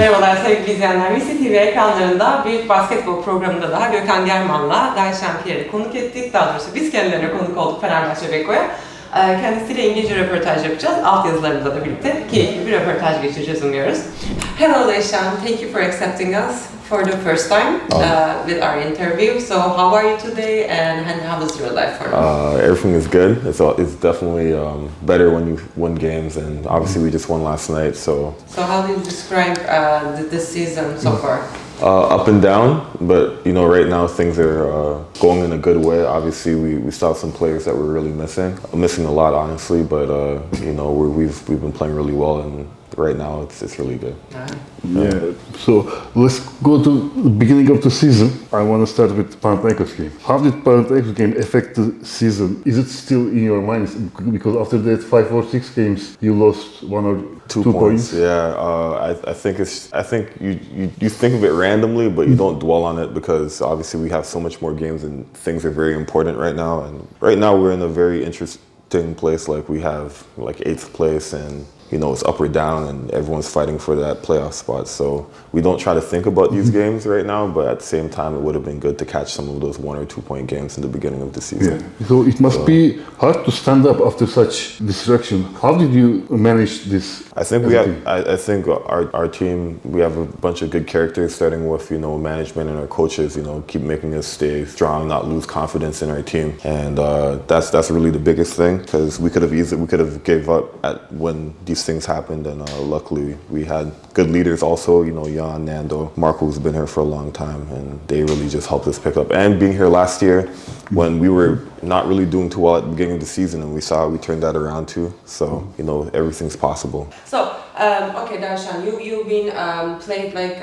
Merhabalar sevgili izleyenler. Misli TV ekranlarında bir basketbol programında daha Gökhan German'la Dyshawn Pierre'i konuk ettik. Daha doğrusu biz kendilerine konuk olduk Fenerbahçe Beko'ya. Kendisiyle İngilizce röportaj yapacağız. Altyazılarımızla da birlikte keyifli bir röportaj geçireceğiz umuyoruz. Hello Dyshawn, thank you for accepting us for the first time with our interview. So how are you today and how was your life for now? Everything is good. It's definitely better when you win games, and obviously we just won last night. So how do you describe this season so far? Up and down, but you know, right now things are going in a good way. Obviously, we still have some players that we're really missing a lot, honestly. But you know, we've been playing really well, and right now it's really good. Yeah. So let's go to the beginning of the season. I want to start with Panathinaikos game. How did Panathinaikos game affect the season? Is it still in your mind? Because after that 5 or 6 games, you lost 1 or 2 points. Yeah, I think you think of it randomly, but you don't dwell on it because obviously we have so much more games and things are very important right now. And right now we're in a very interesting place. Like we have like 8th place and. You know, it's up or down and everyone's fighting for that playoff spot. So we don't try to think about these games right now, but at the same time, it would have been good to catch some of those 1 or 2 point games in the beginning of the season. Yeah. So it must be hard to stand up after such distraction. How did you manage this? I think I think our team, we have a bunch of good characters, starting with, you know, management and our coaches, you know, keep making us stay strong, not lose confidence in our team. And that's really the biggest thing, because we could have gave up when these things happened, and luckily we had good leaders also, you know, Jan, Nando, Marco, who's been here for a long time, and they really just helped us pick up. And being here last year when we were not really doing too well at the beginning of the season, and we turned that around too. So, you know, everything's possible. So, okay, Dyshawn, you've been played like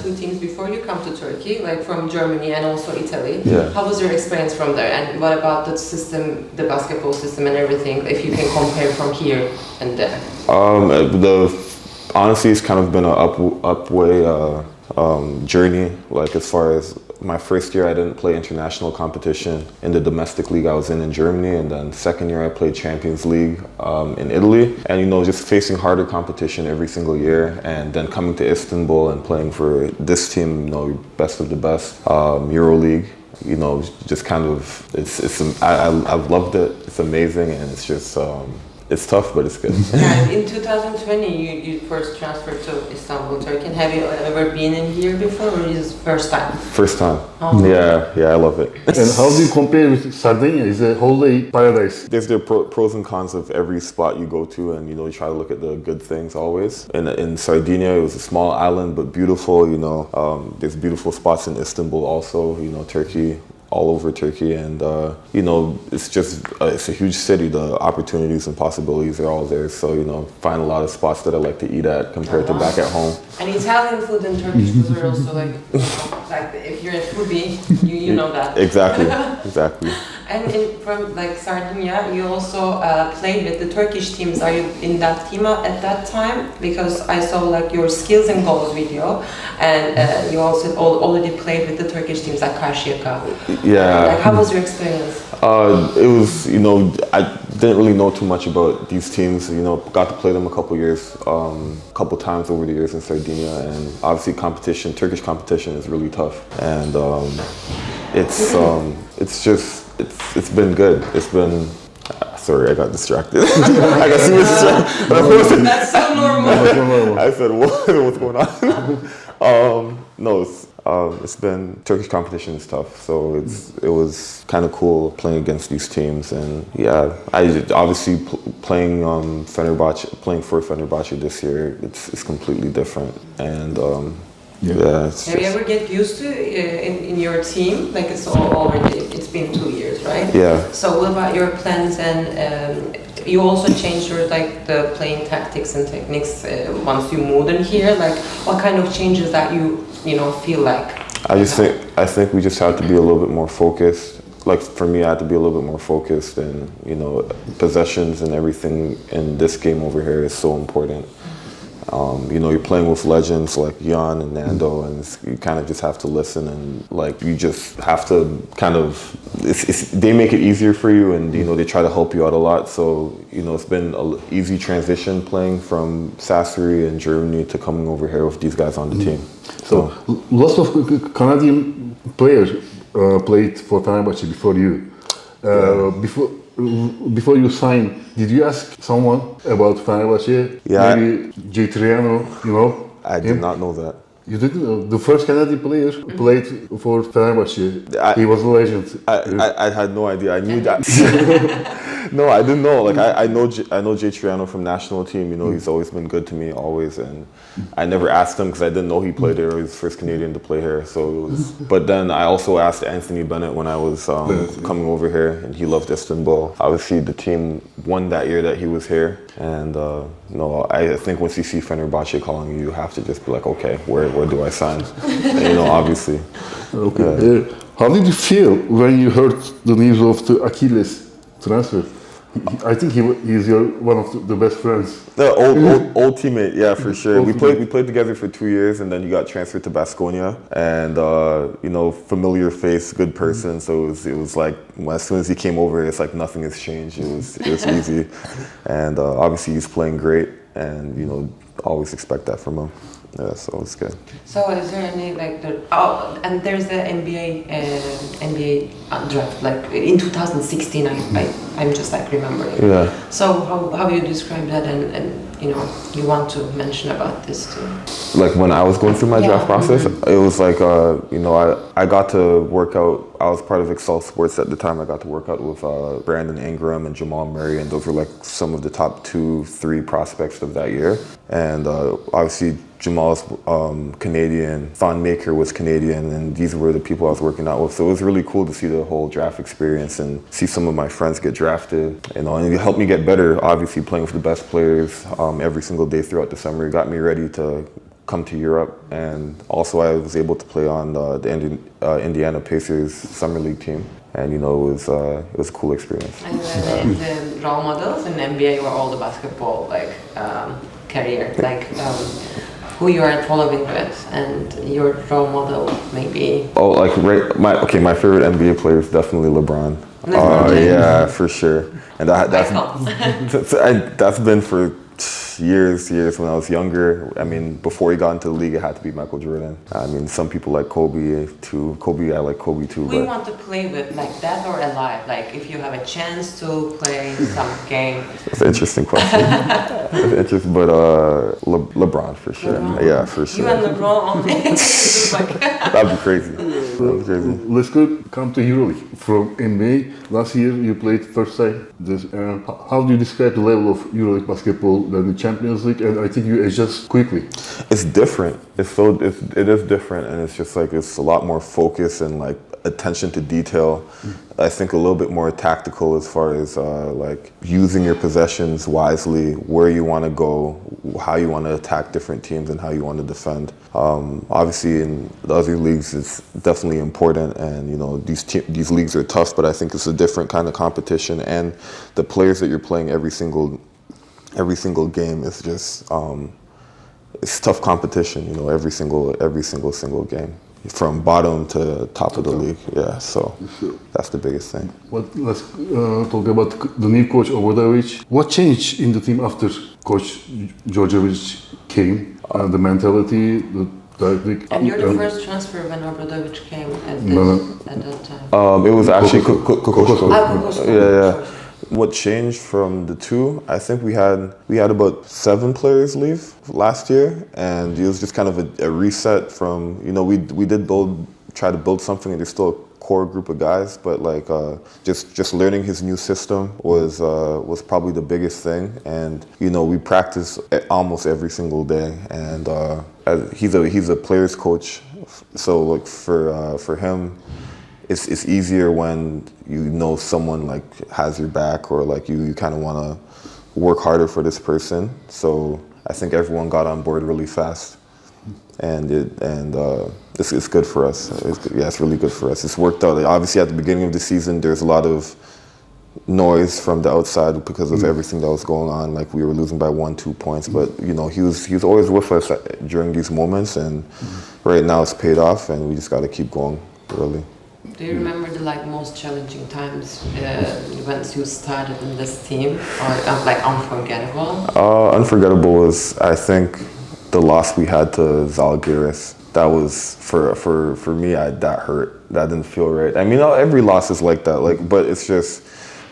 2 teams before you come to Turkey, like from Germany and also Italy. Yeah. How was your experience from there? And what about the system, the basketball system and everything, if you can compare from here and there? Honestly, it's kind of been an upway journey. Like as far as my first year, I didn't play international competition in the domestic league I was in Germany, and then second year I played Champions League in Italy. And you know, just facing harder competition every single year, and then coming to Istanbul and playing for this team, you know, best of the best, EuroLeague. You know, just kind of I've loved it. It's amazing, and it's just. It's tough, but it's good. Yeah, in 2020, you first transferred to Istanbul, Turkey. Have you ever been in here before, or is it first time? First time. Oh. Yeah, I love it. And how do you compare with Sardinia? It's a holiday paradise. There's the pros and cons of every spot you go to, and you know, you try to look at the good things always. In Sardinia, it was a small island but beautiful. You know, there's beautiful spots in Istanbul also. You know, Turkey. All over Turkey, and you know, it's a huge city. The opportunities and possibilities are all there. So you know, find a lot of spots that I like to eat at compared to back at home. And Italian food and Turkish food are also like, you know, like if you're a foodie, you know that. Exactly. And from like Sardinia, you also played with the Turkish teams. Are you in that team at that time? Because I saw like your skills and goals video, and you also already played with the Turkish teams at Karşıyaka. Yeah. Like, how was your experience? It was, you know, I didn't really know too much about these teams. You know, got to play them a couple times over the years in Sardinia, and obviously Turkish competition is really tough, and it's been good. It's been. Sorry, I got distracted. I got super distracted. That's so normal. I said, what's going on? No, it's been Turkish competition is tough, so it was kind of cool playing against these teams, and yeah, I obviously playing for Fenerbahçe this year. It's completely different, and yeah. Have you ever get used to in your team? Like it's been 2 years, right? Yeah. So what about your plans, and you also changed your the playing tactics and techniques once you moved in here? Like what kind of changes that you know feel like? I think we just have to be a little bit more focused. Like for me, I had to be a little bit more focused, and you know, possessions and everything in this game over here is so important. You know, you're playing with legends like Jan and Nando, and you kind of just have to listen, and like you just have to kind of. They make it easier for you, and you know they try to help you out a lot. So you know it's been an easy transition playing from Sassari in Germany to coming over here with these guys on the team. So lots of Canadian players played for Fenerbahçe before you. Before you signed, did you ask someone about Fenerbahçe? Yeah. Maybe Jay Triano, you know? I did not know that. You didn't know? The first Canadian player played for Fenerbahçe. He was a legend. I had no idea. I knew that. No, I didn't know. Like I know Jay Triano from national team. You know, he's always been good to me, always. And I never asked him because I didn't know he played there. He was the first Canadian to play here. So it was. But then I also asked Anthony Bennett when I was coming over here, and he loved Istanbul. Obviously, the team won that year that he was here. And no, I think once you see Fenerbahçe calling you, you have to just be like, okay, where do I sign? And, you know, obviously. Okay. How did you feel when you heard the news of the Achilles transfer? I think he's one of the best friends. The old teammate, yeah, for sure. We played together for 2 years, and then he got transferred to Baskonia. And you know, familiar face, good person. So it was like as soon as he came over, it's like nothing has changed. It was easy, and obviously he's playing great, and you know, always expect that from him. Yeah, so it's good. So is there any like and there's the NBA draft like in 2016 I'm just like remembering. Yeah. So how you describe that and you know you want to mention about this too? Like when I was going through my draft process, it was like you know I got to work out. I was part of Excel Sports at the time. I got to work out with Brandon Ingram and Jamal Murray, and those were like some of the top 2-3 prospects of that year. And obviously Jamal's Canadian, Thon Maker was Canadian, and these were the people I was working out with. So it was really cool to see the whole draft experience and see some of my friends get drafted. You know, and it helped me get better. Obviously, playing with the best players every single day throughout the summer, it got me ready to come to Europe. And also, I was able to play on the Indiana Pacers Summer League team. And you know, it was a cool experience. And the role models in NBA were all the basketball like career, like who you are following with, and your role model maybe. Oh, like my favorite NBA player is definitely LeBron. Yeah, for sure. And that's been for years when I was younger. I mean, before he got into the league, it had to be Michael Jordan. I mean, some people like Kobe too. I like Kobe too. Who you want to play with, like that or alive? Like if you have a chance to play some game. That's an interesting question. That's interesting, but LeBron for sure. LeBron. Yeah, for sure. You and LeBron. That'd be crazy. Let's come to EuroLeague. From NBA, last year you played first time. How do you describe the level of EuroLeague basketball than the Champions League? And I think you adjust quickly. It's different. It is different, and it's just like it's a lot more focus and like attention to detail. I think a little bit more tactical as far as like using your possessions wisely, where you want to go, how you want to attack different teams, and how you want to defend. Obviously, in the other leagues, it's definitely important, and you know these leagues are tough. But I think it's a different kind of competition, and the players that you're playing every single game is just it's tough competition. You know, every single game. From bottom to top of the league, yeah. So that's the biggest thing. Let's talk about the new coach Obradovic. What changed in the team after Coach Djordjevic came? The mentality, the tactic. And you're the first transfer when Obradovic came at that time. It was actually Kokoschko. Yeah. What changed from the two? I think we had about 7 players leave last year, and it was just kind of a reset from, you know, we did try to build something, and there's still a core group of guys, but like just learning his new system was probably the biggest thing. And you know, we practice almost every single day, and he's a players coach, so like for him. It's easier when you know someone like has your back, or like you kind of want to work harder for this person. So I think everyone got on board really fast, and it's good for us. It's really good for us. It's worked out. Obviously, at the beginning of the season, there's a lot of noise from the outside because of everything that was going on. Like we were losing by 1-2 points, but you know he was always with us during these moments, and right now it's paid off, and we just got to keep going. Really. Do you remember the most challenging times once you started in this team, or unforgettable? Unforgettable was, I think, the loss we had to Zalgiris. That was for me. That hurt. That didn't feel right. I mean, every loss is like that. But it's just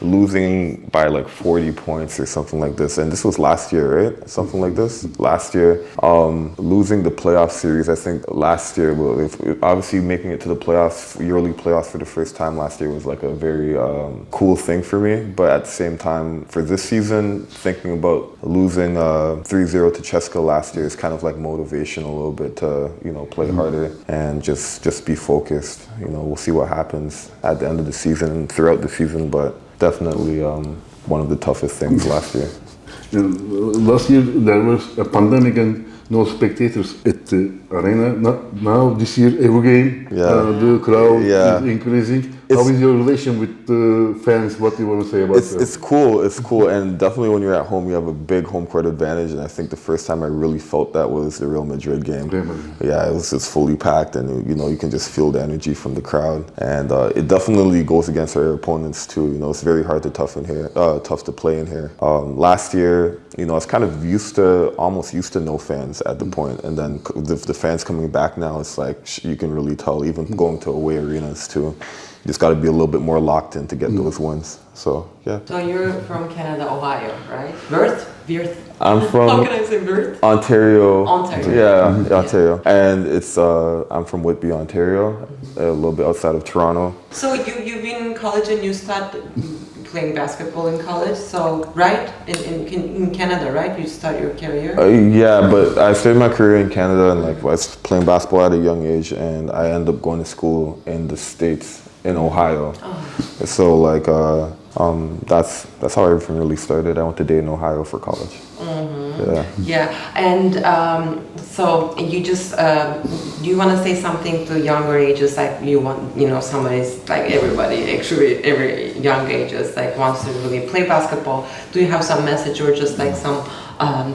losing by 40 points or something like this. And this was last year, right? Something like this. Last year, losing the playoff series. I think last year, obviously making it to the playoffs, yearly playoffs for the first time last year was a very cool thing for me. But at the same time, for this season, thinking about losing 3-0 to Cheska last year is kind of motivation a little bit to play harder and just be focused. We'll see what happens at the end of the season and throughout the season, but definitely one of the toughest things last year. Last year there was a pandemic and no spectators at the arena. Not now. This year, every game, the crowd is increasing. How is your relation with the fans? What do you want to say about that? It's cool. It's cool, and definitely when you're at home, you have a big home court advantage. And I think the first time I really felt that was the Real Madrid game. Yeah, it was just fully packed, and you can just feel the energy from the crowd. And it definitely goes against our opponents too. It's very hard to tough to play in here. Last year, I was kind of almost used to no fans at the point, and then the fans coming back now, it's you can really tell. Even going to away arenas too. You just got to be a little bit more locked in to get those wins. So, yeah. So you're from Canada, Ohio, right? Birth? I'm from How can I say birth? Ontario. Yeah. Ontario. And it's I'm from Whitby, Ontario, a little bit outside of Toronto. So you've been in college and you started playing basketball in college, so right? In Canada, right? You start your career? Yeah, but I started my career in Canada and I was playing basketball at a young age, and I ended up going to school in the States. In Ohio. So that's how everything really started. I went to Dayton, Ohio for college. Yeah. And so you just do you want to say something to younger ages, you want somebody's everybody actually every young ages wants to really play basketball? Do you have some message or just some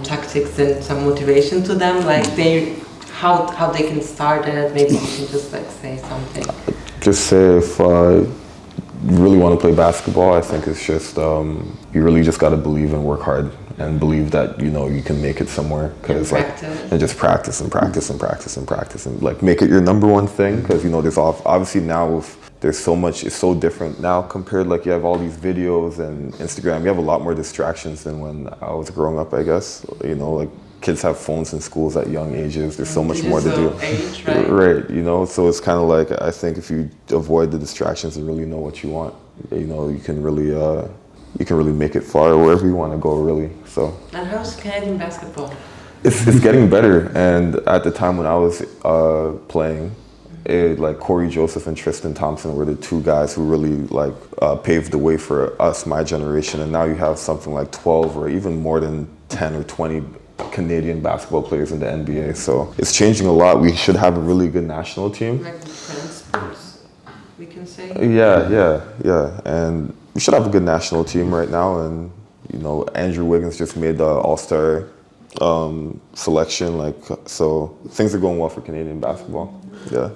tactics and some motivation to them, how they can start it? Maybe you can just say something. Just say if you really want to play basketball, I think it's just you really just got to believe and work hard and believe that you can make it somewhere. And just practice and make it your number one thing, because there's obviously now there's so much, it's so different now compared, you have all these videos and Instagram, you have a lot more distractions than when I was growing up, I guess. Kids have phones in schools at young ages. There's so much more to do. Age, right? So it's kind of I think if you avoid the distractions and really know what you want, you can really make it far wherever you want to go, really. So. And how's Canadian basketball? It's getting better. And at the time when I was playing, Corey Joseph and Tristan Thompson were the two guys who really paved the way for us, my generation. And now you have something 12 or even more than 10 or 20 Canadian basketball players in the NBA, so it's changing a lot. We should have a really good national team. Sports, we can say. Yeah, and we should have a good national team right now. And Andrew Wiggins just made the All-Star selection. So things are going well for Canadian basketball. Yeah.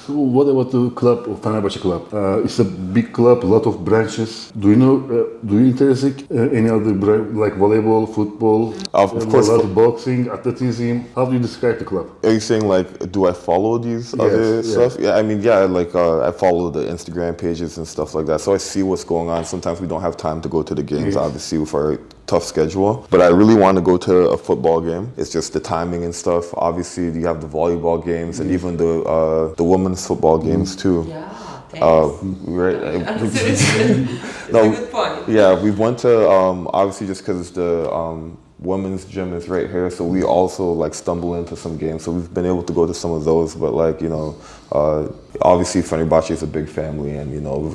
So what about the club, or Fenerbahçe club? It's a big club, a lot of branches. Do you interested any other volleyball, football, of course, a lot of boxing, athleticism? How do you describe the club? Are you saying do I follow these other stuff? Yeah, I mean, I follow the Instagram pages and stuff like that, so I see what's going on. Sometimes we don't have time to go to the games, obviously, with our tough schedule, but I really want to go to a football game. It's just the timing and stuff. Obviously, you have the volleyball games and even the women's football games too. Yeah. Right. It's a good point. Yeah, we went to obviously just because the women's gym is right here, so we also stumble into some games. So we've been able to go to some of those, but obviously Fenerbahçe is a big family, and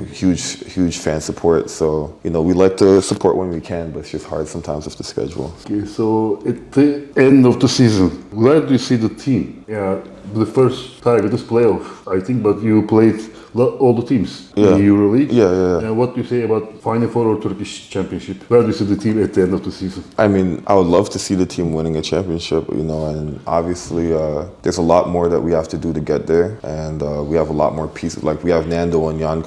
huge fan support. So we like to support when we can, but it's just hard sometimes with the schedule. Okay, so at the end of the season, where do you see the team? Yeah, the first target is playoff, I think, but you played all the teams Yeah. in EuroLeague. Yeah. What do you say about Final Four or Turkish Championship? Where do you see the team at the end of the season? I mean, I would love to see the team winning a championship, you know, and obviously there's a lot more that we have to do to get there, and we have a lot more pieces. Like we have Nando and Jan,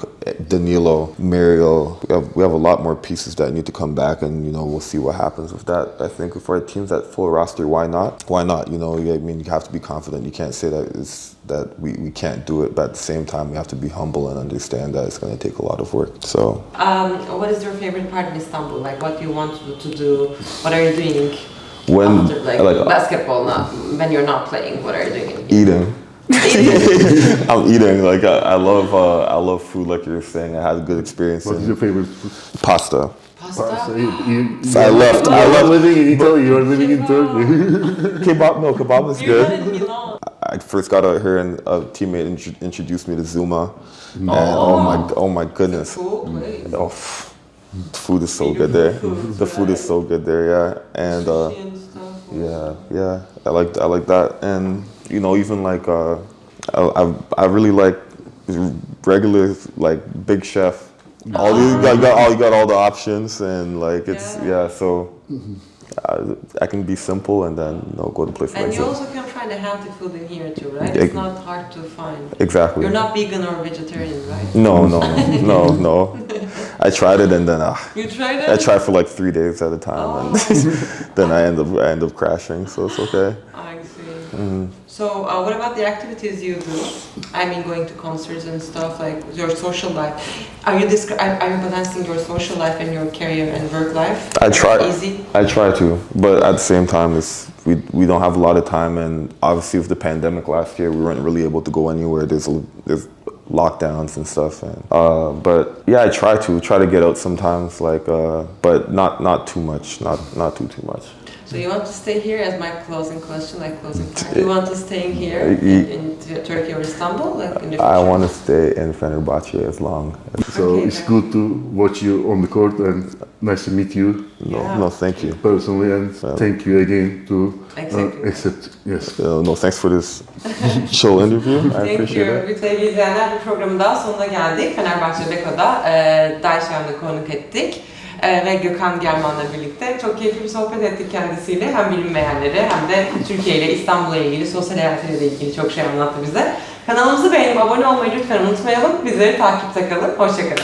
Danilo, Mario. We have a lot more pieces that need to come back, and you know, we'll see what happens with that. I think for teams at full roster, why not? Why not? You know, I mean, you have to be confident. You can't say that we can't do it, but at the same time, we have to be humble and understand that it's going to take a lot of work. So, what is your favorite part in Istanbul? Like, what you want to do? What are you doing when after, like basketball? Not when you're not playing. What are you doing? Eating. I'm eating. Like I love food. Like you were saying, I had a good experience. What is your favorite food? Pasta. Pasta. I left. You are living in Italy. You are living in Turkey. Kebab. No, kebab is You're good. not in Milan. I first got out here and a teammate introduced me to Zuma, and oh my goodness, Cool. food is so good there. The food is so good there, yeah, and Sushi and stuff. yeah, I like that, and you know, even like I really like regular like Big Chef. You got all the options, and like it's so. I can be simple and then go to places like And that. you also can find a healthy food in here too, right? It's not hard to find. Exactly. You're not vegan or vegetarian, right? No. I tried it and then You tried it? I tried for like 3 days at a time, and then I end up crashing. So it's okay. I see. So what about the activities you do? I mean, going to concerts and stuff, like your social life. Are you balancing your social life and your career and work life? Easy? I try to, but at the same time, we don't have a lot of time, and obviously with the pandemic last year, we weren't really able to go anywhere. There's lockdowns and stuff, and but yeah, I try to get out sometimes, like but not too much, not too much. So you want to stay here as my closing question, like closing part. You want to stay here in Turkey or Istanbul, like in the future? I want to stay in Fenerbahçe as long. So it's good to watch you on the court, and nice to meet you. No, thank you Personally, and thank you again to accept. Yes. No, thanks for this show interview. I appreciate it. Sevgili izleyenler, bir programın daha sonuna geldik. Fenerbahçe Beko'da Dyshawn'ı konuk ettik. Ve Gökhan German'la birlikte çok keyifli bir sohbet ettik kendisiyle. Hem bilinmeyenleri hem de Türkiye ile İstanbul'la ilgili, sosyal hayatıyla da ilgili çok şey anlattı bize. Kanalımızı beğenip abone olmayı lütfen unutmayalım. Bizleri takipte kalın. Hoşça kalın.